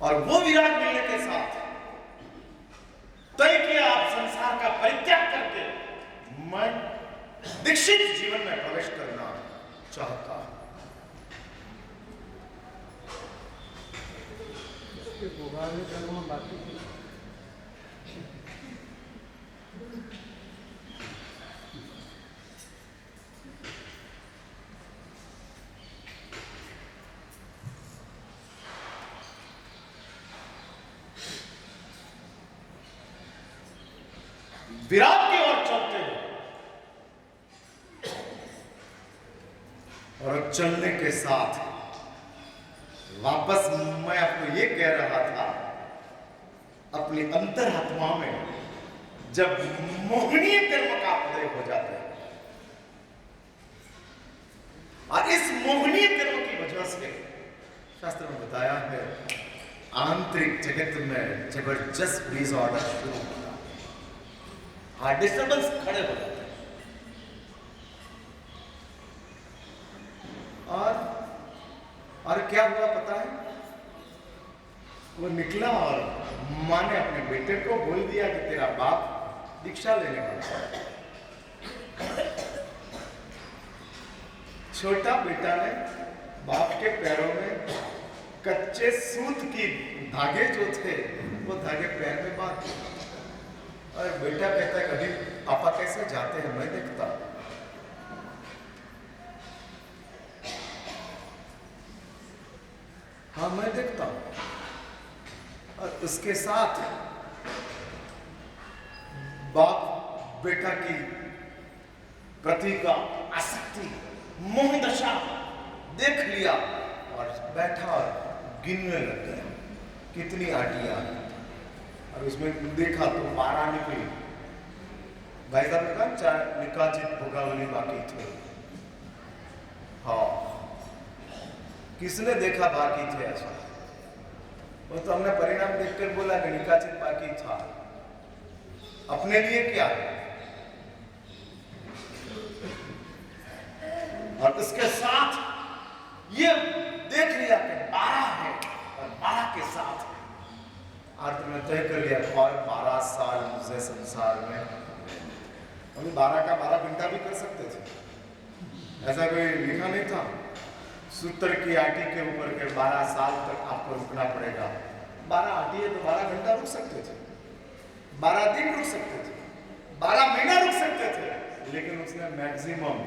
और वो विराग मिलने के साथ तय किया आप संसार का परित्याग करके मैं दीक्षित जीवन में प्रवेश करना चाहता हूं। विराग की ओर चलते हैं और चलने के साथ वापस मैं आपको ये कह रहा था, अपनी अंतरात्मा में जब मोहनीय कर्म का उदय हो जाता है और इस मोहनीय कर्म की वजह से शास्त्र में बताया है आंतरिक जगत में जबरदस्त डिसऑर्डर शुरू होता है, डिस्टर्बेंस खड़े हो जाते हैं और क्या हुआ पता है? वो निकला और माँ ने अपने बेटे को बोल दिया कि तेरा बाप दीक्षा लेने वाला है। छोटा बेटा ने बाप के पैरों में कच्चे सूत की धागे जो थे वो धागे पैर में बांध दिए और बेटा कहता है कभी पापा कैसे जाते हैं मैं देखता। हाँ मैं देखता हूं। और उसके साथ बाप बेटा की प्रति का आसक्ति मोह दशा देख लिया और बैठा और गिनने लग गया कितनी आटियां और उसमें देखा तो 12 निकली। भाई साहब ने कहा 4 निकाचित भोगावली बाकी थे। हाँ किसने देखा बाकी थे ऐसा? वो तो हमने परिणाम देखकर बोला कि निकाचित बाकी था। अपने लिए क्या है? और उसके साथ ये देख लिया कि 12 है और 12 के साथ अर्थ में तय कर लिया और 12 साल मुझे संसार में, हम 12 का 12 घंटा भी कर सकते थे, ऐसा कोई लिखा नहीं था सूत्र की आटी के ऊपर के 12 साल तक आपको रुकना पड़ेगा। 12 आटी है तो 12 घंटा रुक सकते थे, 12 दिन रुक सकते थे, 12 महीना रुक सकते थे, लेकिन उसने मैक्सिमम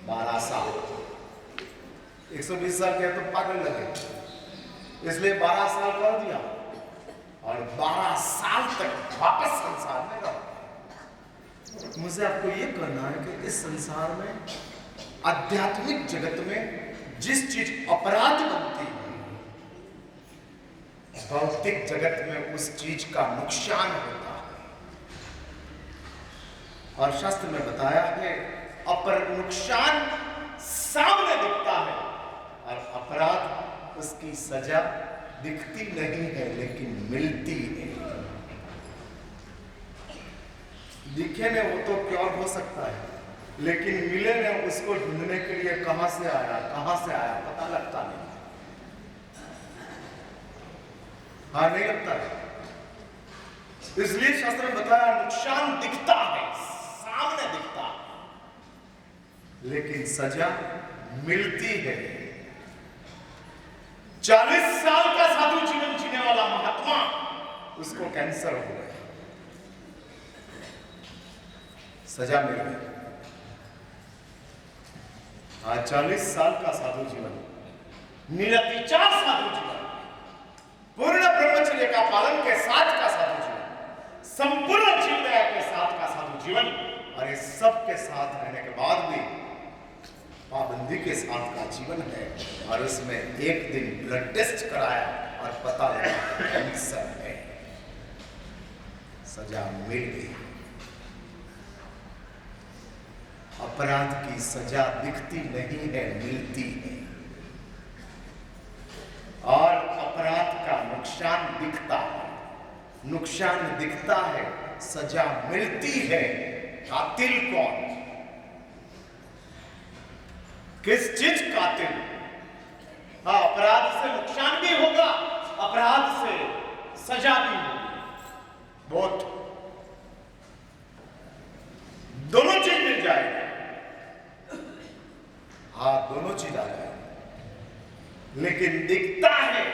12 साल। 120 साल किया तो पागल लगे, इसलिए 12 साल कर दिया और 12 साल तक वापस संसार में रहो। मुझे आपको ये कहना है कि इस संसार में आध्यात्मिक जगत में जिस चीज अपराध बनती है भौतिक जगत में उस चीज का नुकसान होता है। और शास्त्र में बताया है अपर नुकसान सामने दिखता है और अपराध उसकी सजा दिखती नहीं है लेकिन मिलती है। दिखे ने वो तो क्योर हो सकता है लेकिन मिले ने उसको ढूंढने के लिए कहां से आया पता लगता नहीं। हाँ नहीं लगता है, इसलिए शास्त्र में बताया नुकसान दिखता है, सामने दिखता है लेकिन सजा मिलती है। 40 साल का साधु जीवन जीने वाला महात्मा उसको कैंसर हो गया, सजा मिल गई। आज 40 साल का साधु जीवन, निरतिचार साधु जीवन, पूर्ण ब्रह्मचर्य का पालन के साथ का साधु जीवन, संपूर्ण जीव दया के साथ का साधु जीवन और इस सब के साथ रहने के बाद भी पाबंदी के साथ का जीवन है। और उसमें एक दिन ब्लड टेस्ट कराया और पता लगा कैंसर है, सजा मिल गई। अपराध की सजा दिखती नहीं है, मिलती है। और अपराध का नुकसान दिखता है, नुकसान दिखता है, सजा मिलती है। कातिल कौन? किस चीज कातिल? हाँ अपराध से नुकसान भी होगा, अपराध से सजा भी होगी, बहुत, दोनों चीज मिल जाएगी। हाँ, दोनों चीज आ जाएगी, लेकिन दिखता है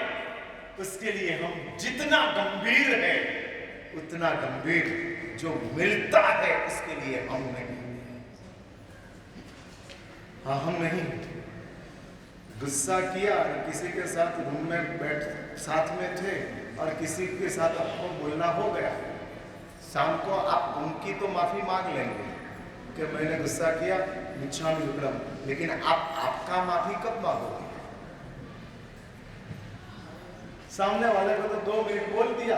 उसके लिए हम जितना गंभीर है उतना गंभीर जो मिलता है उसके लिए हम नहीं। हाँ, हम नहीं। गुस्सा किया, किसी के साथ रूम में साथ में थे और किसी के साथ आपको बोलना हो गया, शाम को आप उनकी तो माफी मांग लेंगे कि मैंने गुस्सा किया, मिच्छामि दुक्कडम, लेकिन आप आपका माफी कब मांगोगे? सामने वाले को तो 2 मिनट बोल दिया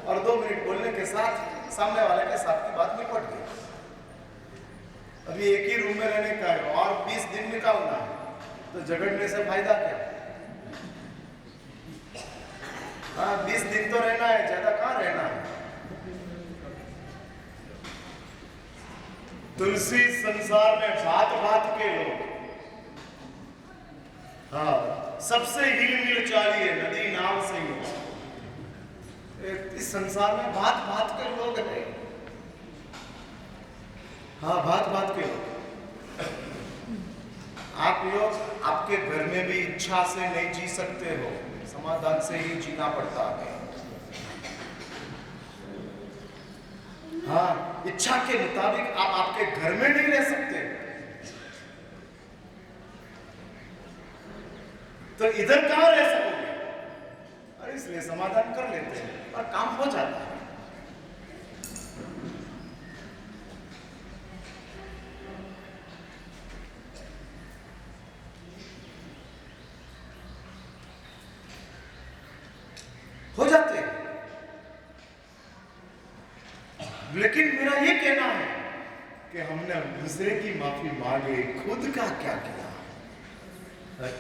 और 2 मिनट बोलने के साथ सामने वाले के साथ की बात निपट गई। अभी एक ही रूम में रहने का है और 20 दिन निकालना है, तो झगड़ने से फायदा क्या? हाँ, 20 दिन तो रहना है, ज्यादा कहाँ रहना है। तुलसी संसार में भात भात के लोग, हाँ, सबसे हिल मिल चालिए नदी नाव से ही। इस संसार में भात भात के लोग हैं। हाँ, भात भात के लोग। आप लोग आपके घर में भी इच्छा से नहीं जी सकते हो, समाधान से ही जीना पड़ता है। हाँ, इच्छा के मुताबिक आप आपके घर में नहीं रह सकते, तो इधर कहां रह सकोगे? और इसलिए समाधान कर लेते हैं और काम हो जाता है। हो जाते हैं। लेकिन मेरा ये कहना है कि हमने दूसरे की माफी मांगे, खुद का क्या किया?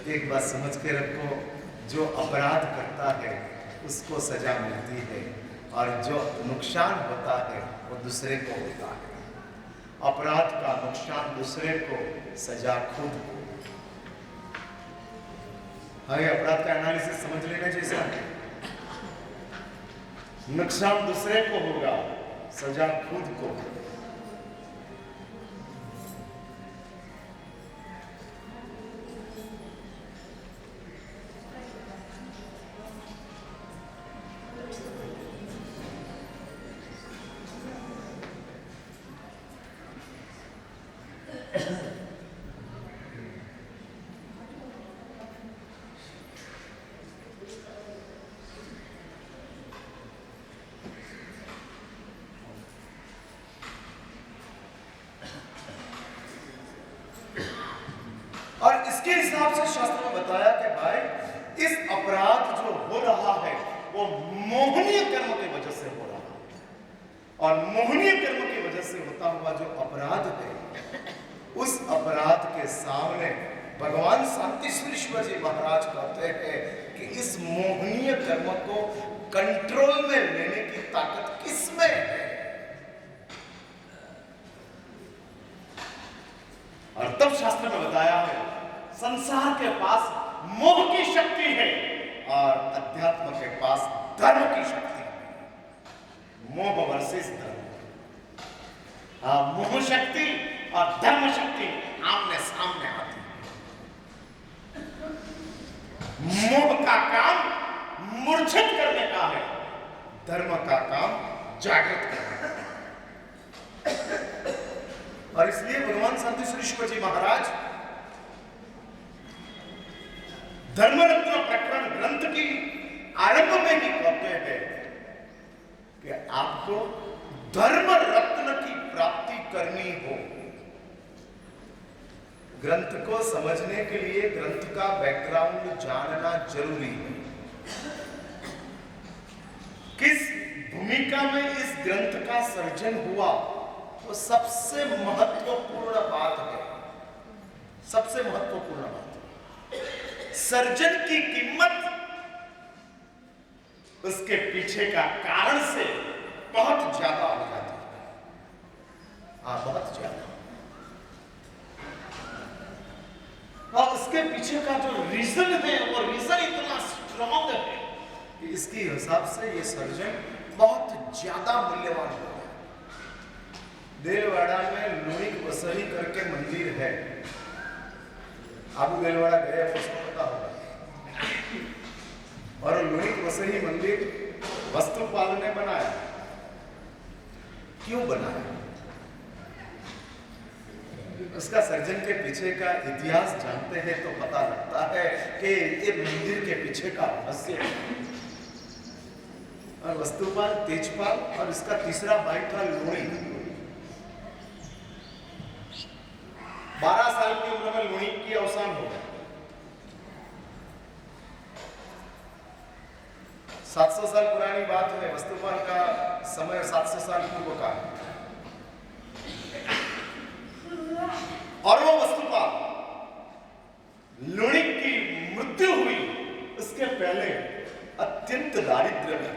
एक बात समझ के रखो, जो अपराध करता है उसको सजा मिलती है और जो नुकसान होता है वो दूसरे को होता है। अपराध का नुकसान दूसरे को, सजा खुद को। हाँ, ये अपराध का एनालिसिस समझ लेना जैसा है। नुकसान दूसरे को होगा, सजा खुद को। और इसके हिसाब से शास्त्र में बताया कि भाई इस अपराध जो हो रहा है वो मोहनीय कर्म की वजह से हो रहा है, और मोहनीय कर्म की वजह से होता हुआ जो अपराध है उस अपराध के सामने भगवान शांतिश्वरेश्वर जी महाराज कहते हैं कि इस मोहनीय कर्म को कंट्रोल में लेने की ताकत किसमें है? और तब शास्त्र में बताया है संसार के पास मोह की शक्ति है और अध्यात्म के पास धर्म की शक्ति है। मोह वर्सेस धर्म। हाँ, मोह शक्ति और धर्म शक्ति आमने सामने आती है। मोह का काम मूर्छित करने का है, धर्म का काम जागृत करने का है। और इसलिए भगवान शांतिश्वरेश्वर जी महाराज धर्मरत्न प्रकरण ग्रंथ की आरंभ में ही कहते हैं कि आपको धर्म रत्न की प्राप्ति करनी हो। ग्रंथ को समझने के लिए ग्रंथ का बैकग्राउंड जानना जरूरी है। किस भूमिका में इस ग्रंथ का सर्जन हुआ वो सबसे महत्वपूर्ण बात है। सबसे महत्वपूर्ण बात, सर्जन की कीमत उसके पीछे का कारण से बहुत ज्यादा हो जाती है। हाँ, बहुत ज्यादा। और उसके पीछे का जो रीजन है वो रीजन इतना स्ट्रॉन्ग है कि इस हिसाब से ये सर्जन बहुत ज्यादा मूल्यवान हो गया। देलवाड़ा में लुणिक वसई करके मंदिर है। आप देलवाड़ा गए उसको पता होगा। और लुणिक वसई मंदिर वस्तुपाल ने बनाया। क्यों बनाया? उसका सर्जन के पीछे का इतिहास जानते हैं तो पता लगता है कि ये मंदिर के पीछे का रहस्य है। और वस्तुपाल, तेजपाल और इसका तीसरा भाई था लुणिक। 12 साल की उम्र में लुणिक की अवसान हो गया। 700 साल पुरानी बात है। वस्तुपाल का समय 700 साल पूर्व का है। और वो वस्तुपाल, लुणिक की मृत्यु हुई उसके पहले अत्यंत दारिद्र्य में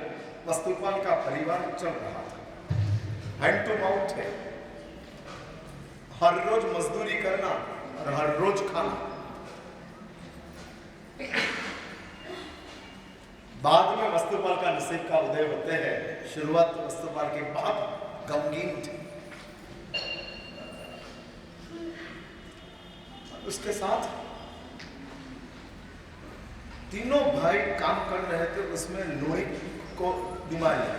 वस्तुपाल का परिवार चल रहा था। हैंड टू माउथ है, हर रोज मजदूरी करना और हर रोज खाना। बाद में वस्तुपाल का नसीब का उदय होते हैं। शुरुआत तो वस्तुपाल की बहुत गमगीन थी। उसके साथ तीनों भाई काम कर रहे थे। उसमें लुणिक को बीमारी,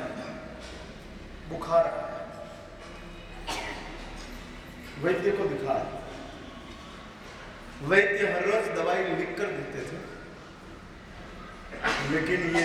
बुखार, वैद्य को दिखाया। वैद्य हर रोज दवाई लिख कर देते थे, लेकिन ये